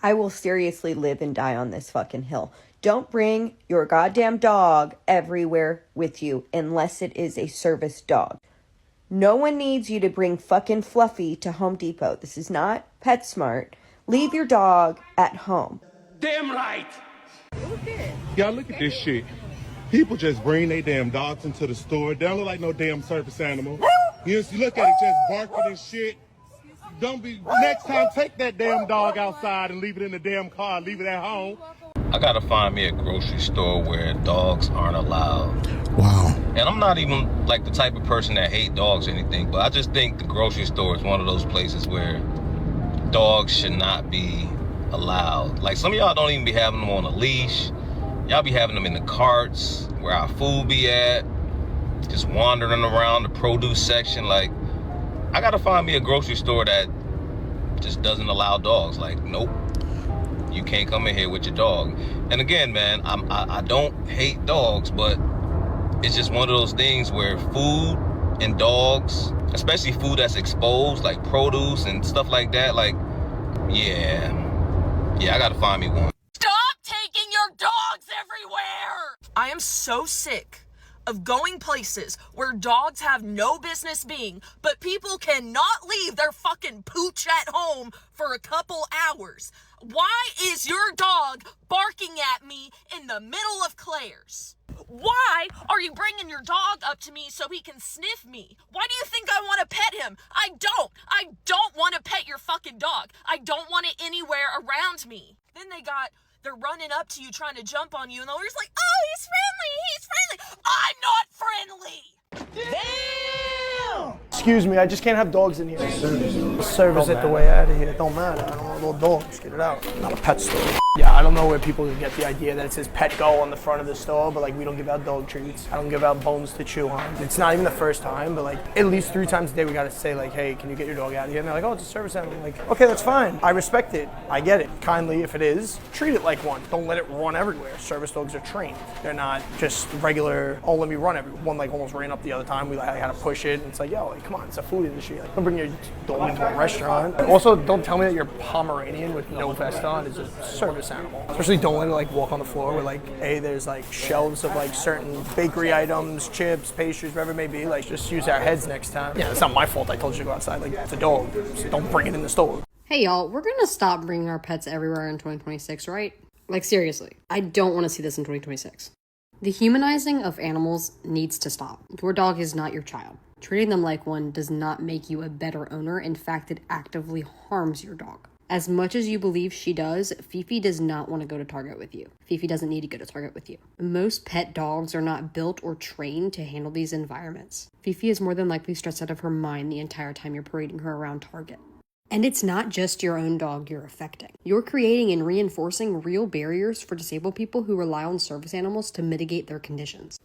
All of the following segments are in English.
I will seriously live and die on this fucking hill. Don't bring your goddamn dog everywhere with you unless it is a service dog. No one needs you to bring fucking Fluffy to Home Depot. This is not PetSmart. Leave your dog at home. Damn right! Y'all look at this shit. People just bring their damn dogs into the store. They don't look like no damn service animal. You look at it just barking and shit. Don't be, next time take that damn dog outside and leave it in the damn car. Leave it at home. I gotta find me a grocery store where dogs aren't allowed. Wow. And I'm not even like the type of person that hate dogs or anything, but I just think the grocery store is one of those places where dogs should not be allowed. Like some of y'all don't even be having them on a leash. Y'all be having them in the carts where our food be at, just wandering around the produce section. Like, I gotta find me a grocery store that just doesn't allow dogs. Like, nope, you can't come in here with your dog. And again, man, I don't hate dogs, but it's just one of those things where food and dogs, especially food that's exposed, like produce and stuff like that, like, yeah, I gotta find me one. Stop taking your dogs everywhere! I am so sick of going places where dogs have no business being, but people cannot leave their fucking pooch at home for a couple hours. Why is your dog barking at me in the middle of Claire's? Why are you bringing your dog up to me so he can sniff me? Why do you think I want to pet him? I don't want to pet your fucking dog. I don't want it anywhere around me. Then they're running up to you trying to jump on you and they're just like, oh, he's friendly. I'm not friendly. Damn! Excuse me, I just can't have dogs in here. Service it the way out of here. It don't matter. I don't want little dogs. Get it out. Not a pet store. Yeah, I don't know where people get the idea that it says pet go on the front of the store, but like we don't give out dog treats. I don't give out bones to chew on. It's not even the first time, but like at least 3 times a day we gotta say like, hey, can you get your dog out of here? And they're like, oh, it's a service animal. I'm like, okay, that's fine. I respect it. I get it. Kindly, if it is, treat it like one. Don't let it run everywhere. Service dogs are trained. They're not just regular, oh, let me run everywhere. One like almost ran up the other time. We like had to push it. And it's like, yo, like, come on, it's a food industry. Like, don't bring your dog into a restaurant. Also, don't tell me that your Pomeranian with no vest on is a service animal. Especially don't let it like walk on the floor where like, hey, there's like shelves of like certain bakery items, chips, pastries, whatever it may be. Like, just use our heads next time. Yeah, it's not my fault I told you to go outside. Like, it's a dog, so don't bring it in the store. Hey y'all, we're gonna stop bringing our pets everywhere in 2026, right? Like seriously, I don't want to see this in 2026. The humanizing of animals needs to stop. Your dog is not your child. Treating them like one does not make you a better owner. In fact, it actively harms your dog. As much as you believe she does, Fifi does not want to go to Target with you. Fifi doesn't need to go to Target with you. Most pet dogs are not built or trained to handle these environments. Fifi is more than likely stressed out of her mind the entire time you're parading her around Target. And it's not just your own dog you're affecting. You're creating and reinforcing real barriers for disabled people who rely on service animals to mitigate their conditions.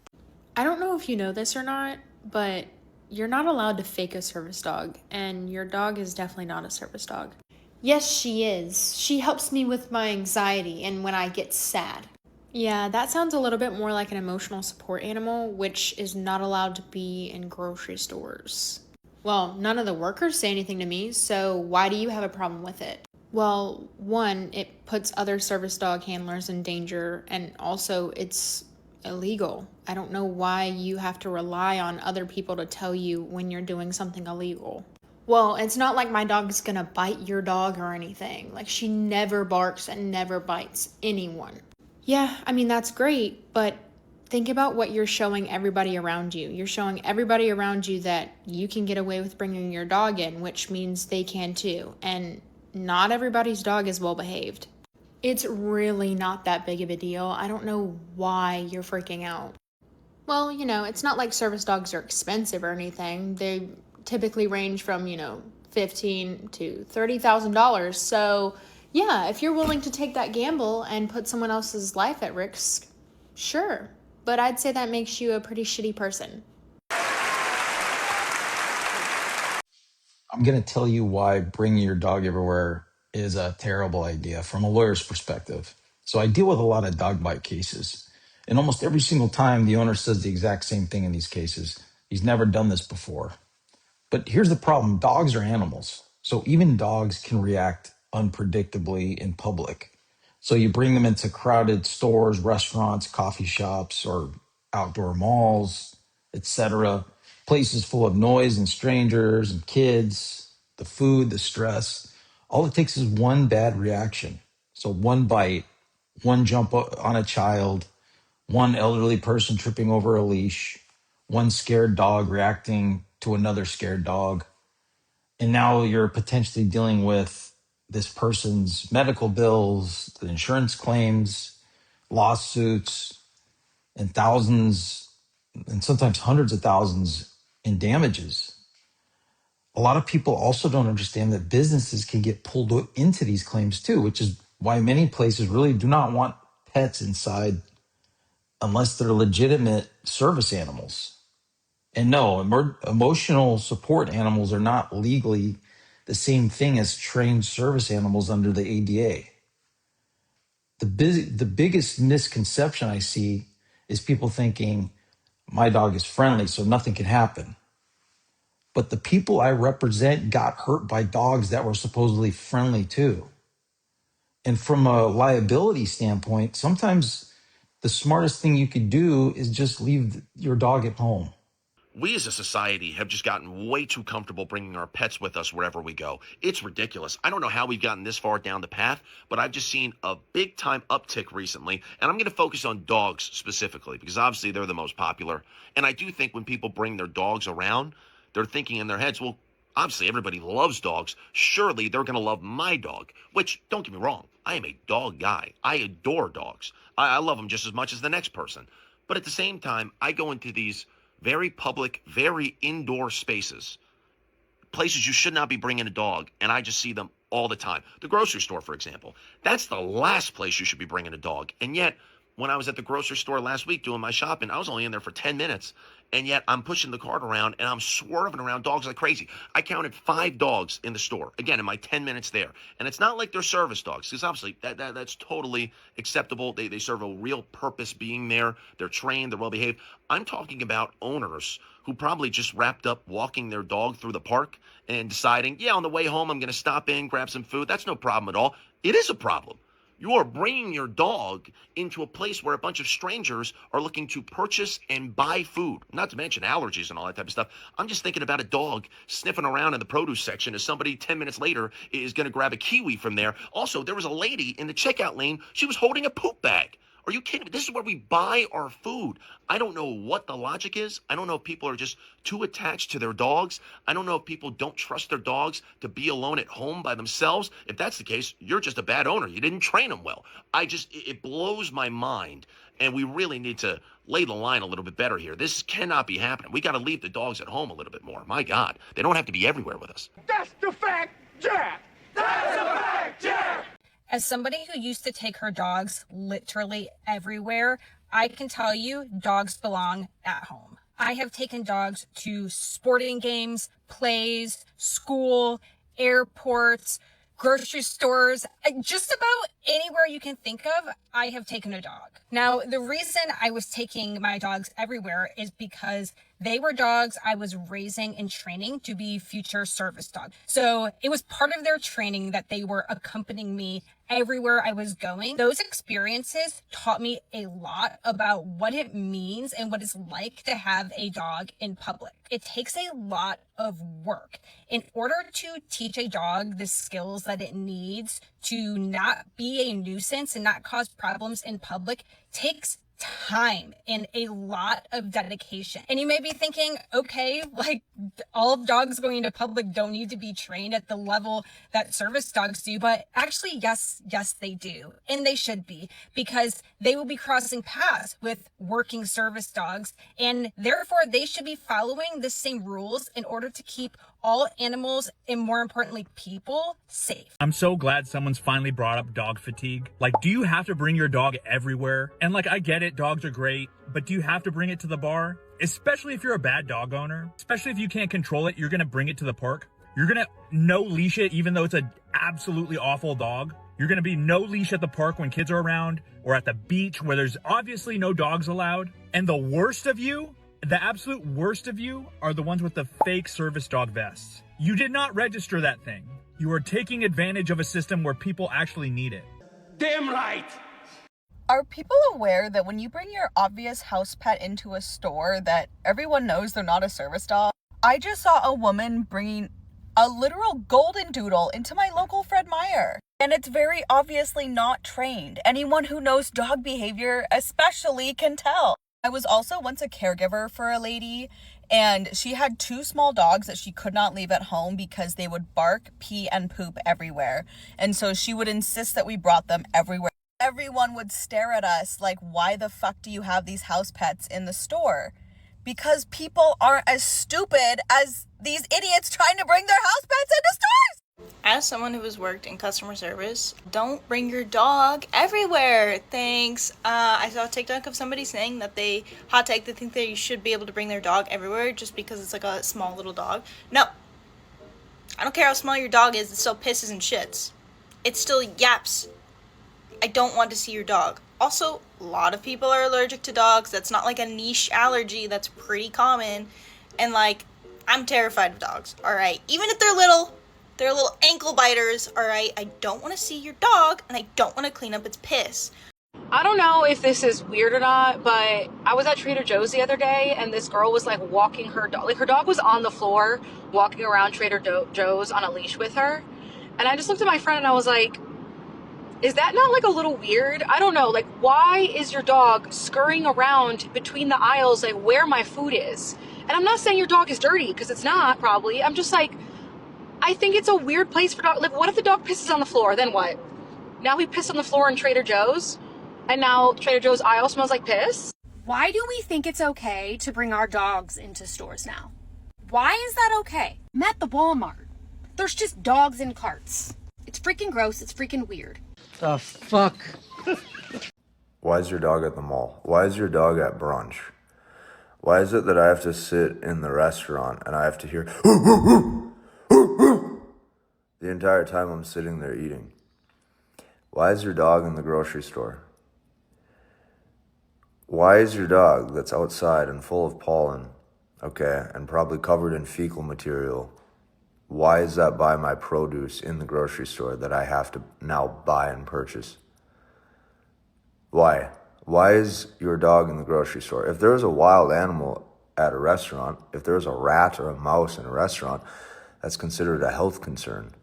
I don't know if you know this or not, but you're not allowed to fake a service dog, and your dog is definitely not a service dog. Yes, she is. She helps me with my anxiety and when I get sad. Yeah, that sounds a little bit more like an emotional support animal, which is not allowed to be in grocery stores. Well, none of the workers say anything to me, so why do you have a problem with it? Well, one, it puts other service dog handlers in danger, and also it's illegal. I don't know why you have to rely on other people to tell you when you're doing something illegal. Well, it's not like my dog's gonna bite your dog or anything. Like, she never barks and never bites anyone. Yeah, I mean, that's great, but think about what you're showing everybody around you. You're showing everybody around you that you can get away with bringing your dog in, which means they can too. And not everybody's dog is well behaved. It's really not that big of a deal. I don't know why you're freaking out. Well, you know, it's not like service dogs are expensive or anything. They typically range from, $15,000 to $30,000. So yeah, if you're willing to take that gamble and put someone else's life at risk, sure. But I'd say that makes you a pretty shitty person. I'm going to tell you why bringing your dog everywhere is a terrible idea from a lawyer's perspective. So I deal with a lot of dog bite cases. And almost every single time the owner says the exact same thing in these cases. He's never done this before. But here's the problem. Dogs are animals. So even dogs can react unpredictably in public. So you bring them into crowded stores, restaurants, coffee shops, or outdoor malls, etc. Places full of noise and strangers and kids, the food, the stress. All it takes is one bad reaction. So one bite, one jump on a child, one elderly person tripping over a leash, one scared dog reacting to another scared dog. And now you're potentially dealing with this person's medical bills, the insurance claims, lawsuits, and thousands, and sometimes hundreds of thousands in damages. A lot of people also don't understand that businesses can get pulled into these claims too, which is why many places really do not want pets inside unless they're legitimate service animals. And no, emotional support animals are not legally the same thing as trained service animals under the ADA. The biggest misconception I see is people thinking my dog is friendly, so nothing can happen. But the people I represent got hurt by dogs that were supposedly friendly too. And from a liability standpoint, sometimes the smartest thing you could do is just leave your dog at home. We as a society have just gotten way too comfortable bringing our pets with us wherever we go. It's ridiculous. I don't know how we've gotten this far down the path, but I've just seen a big time uptick recently. And I'm going to focus on dogs specifically because obviously they're the most popular. And I do think when people bring their dogs around, they're thinking in their heads, well, obviously everybody loves dogs. Surely they're going to love my dog, which don't get me wrong. I am a dog guy. I adore dogs. I love them just as much as the next person. But at the same time, I go into these very public, very indoor spaces, places you should not be bringing a dog, and I just see them all the time. The grocery store, for example, that's the last place you should be bringing a dog. And yet, when I was at the grocery store last week doing my shopping, I was only in there for 10 minutes, and yet I'm pushing the cart around, and I'm swerving around dogs like crazy. I counted 5 dogs in the store, again, in my 10 minutes there. And it's not like they're service dogs, because obviously that's totally acceptable. They serve a real purpose being there. They're trained, they're well-behaved. I'm talking about owners who probably just wrapped up walking their dog through the park and deciding, yeah, on the way home, I'm going to stop in, grab some food. That's no problem at all. It is a problem. You are bringing your dog into a place where a bunch of strangers are looking to purchase and buy food, not to mention allergies and all that type of stuff. I'm just thinking about a dog sniffing around in the produce section as somebody 10 minutes later is going to grab a kiwi from there. Also, there was a lady in the checkout lane. She was holding a poop bag. Are you kidding me? This is where we buy our food. I don't know what the logic is. I don't know if people are just too attached to their dogs. I don't know if people don't trust their dogs to be alone at home by themselves. If that's the case, you're just a bad owner. You didn't train them well. It blows my mind. And we really need to lay the line a little bit better here. This cannot be happening. We got to leave the dogs at home a little bit more. My God, they don't have to be everywhere with us. That's the fact, Jack. That's the fact, Jack. As somebody who used to take her dogs literally everywhere, I can tell you dogs belong at home. I have taken dogs to sporting games, plays, school, airports, grocery stores, just about anywhere you can think of, I have taken a dog. Now, the reason I was taking my dogs everywhere is because they were dogs I was raising and training to be future service dogs. So it was part of their training that they were accompanying me everywhere I was going. Those experiences taught me a lot about what it means and what it's like to have a dog in public. It takes a lot of work. In order to teach a dog the skills that it needs to not be a nuisance and not cause problems in public takes time and a lot of dedication. And you may be thinking, okay, like all dogs going into public don't need to be trained at the level that service dogs do, but actually, yes, they do. And they should be, because they will be crossing paths with working service dogs, and therefore they should be following the same rules in order to keep all animals and, more importantly, people safe. I'm so glad someone's finally brought up dog fatigue. Like, do you have to bring your dog everywhere? And like, I get it, dogs are great, but do you have to bring it to the bar? Especially if you're a bad dog owner, especially if you can't control it, you're gonna bring it to the park. You're gonna no leash it even though it's an absolutely awful dog. You're gonna be no leash at the park when kids are around, or at the beach where there's obviously no dogs allowed. And the worst of you, the absolute worst of you, are the ones with the fake service dog vests. You did not register that thing. You are taking advantage of a system where people actually need it. Damn right! Are people aware that when you bring your obvious house pet into a store that everyone knows they're not a service dog? I just saw a woman bringing a literal golden doodle into my local Fred Meyer. And it's very obviously not trained. Anyone who knows dog behavior especially can tell. I was also once a caregiver for a lady, and she had 2 small dogs that she could not leave at home because they would bark, pee, and poop everywhere. And so she would insist that we brought them everywhere. Everyone would stare at us like, why the fuck do you have these house pets in the store? Because people aren't as stupid as these idiots trying to bring their house pets into stores. As someone who has worked in customer service, don't bring your dog everywhere. Thanks. I saw a TikTok of somebody saying that they think that you should be able to bring their dog everywhere just because it's like a small little dog. No. I don't care how small your dog is, it still pisses and shits. It still yaps. I don't want to see your dog. Also, a lot of people are allergic to dogs. That's not like a niche allergy. That's pretty common. And like, I'm terrified of dogs, alright? Even if they're little ankle biters, alright? I don't want to see your dog, and I don't want to clean up its piss. I don't know if this is weird or not, but I was at Trader Joe's the other day, and this girl was like walking her dog. Like, her dog was on the floor walking around Trader Joe's on a leash with her. And I just looked at my friend and I was like, is that not like a little weird? I don't know. Like, why is your dog scurrying around between the aisles, like where my food is? And I'm not saying your dog is dirty, because it's not, probably. I'm just like, I think it's a weird place for dog. Like, what if the dog pisses on the floor? Then what? Now he pissed on the floor in Trader Joe's, and now Trader Joe's aisle smells like piss? Why do we think it's okay to bring our dogs into stores now? Why is that okay? I'm at the Walmart. There's just dogs in carts. It's freaking gross. It's freaking weird. The fuck? Why is your dog at the mall? Why is your dog at brunch? Why is it that I have to sit in the restaurant and I have to hear the entire time I'm sitting there eating? Why is your dog in the grocery store? Why is your dog that's outside and full of pollen, okay, and probably covered in fecal material, why is that by my produce in the grocery store that I have to now buy and purchase? Why? Why is your dog in the grocery store? If there's a wild animal at a restaurant, if there's a rat or a mouse in a restaurant, that's considered a health concern.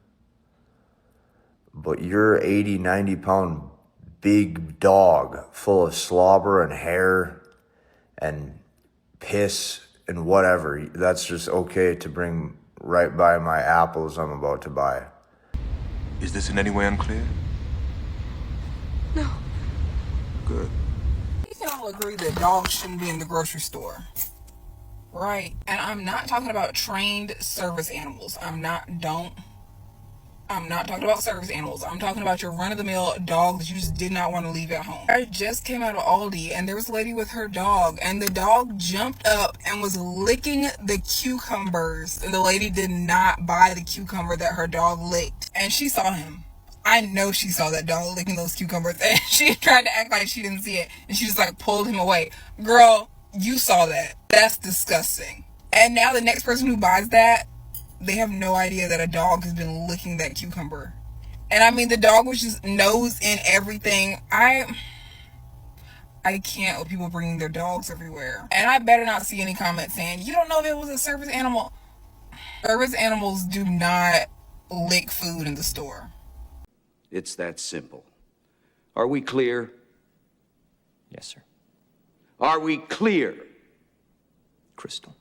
But your 80, 90-pound big dog full of slobber and hair and piss and whatever, that's just okay to bring right by my apples I'm about to buy. Is this in any way unclear? No. Good. We can all agree that dogs shouldn't be in the grocery store. Right. And I'm not talking about trained service animals. I'm not talking about service animals. I'm talking about your run-of-the-mill dog that you just did not want to leave at home. I just came out of Aldi and there was a lady with her dog, and the dog jumped up and was licking the cucumbers, and the lady did not buy the cucumber that her dog licked. And she saw him. I know she saw that dog licking those cucumbers, and she tried to act like she didn't see it, and she just like pulled him away. Girl, you saw that. That's disgusting. And now the next person who buys that, they have no idea that a dog has been licking that cucumber. And I mean, the dog was just nose in everything. I can't with people bringing their dogs everywhere. And I better not see any comments saying, you don't know if it was a service animal. Service animals do not lick food in the store. It's that simple. Are we clear? Yes, sir. Are we clear? Crystal.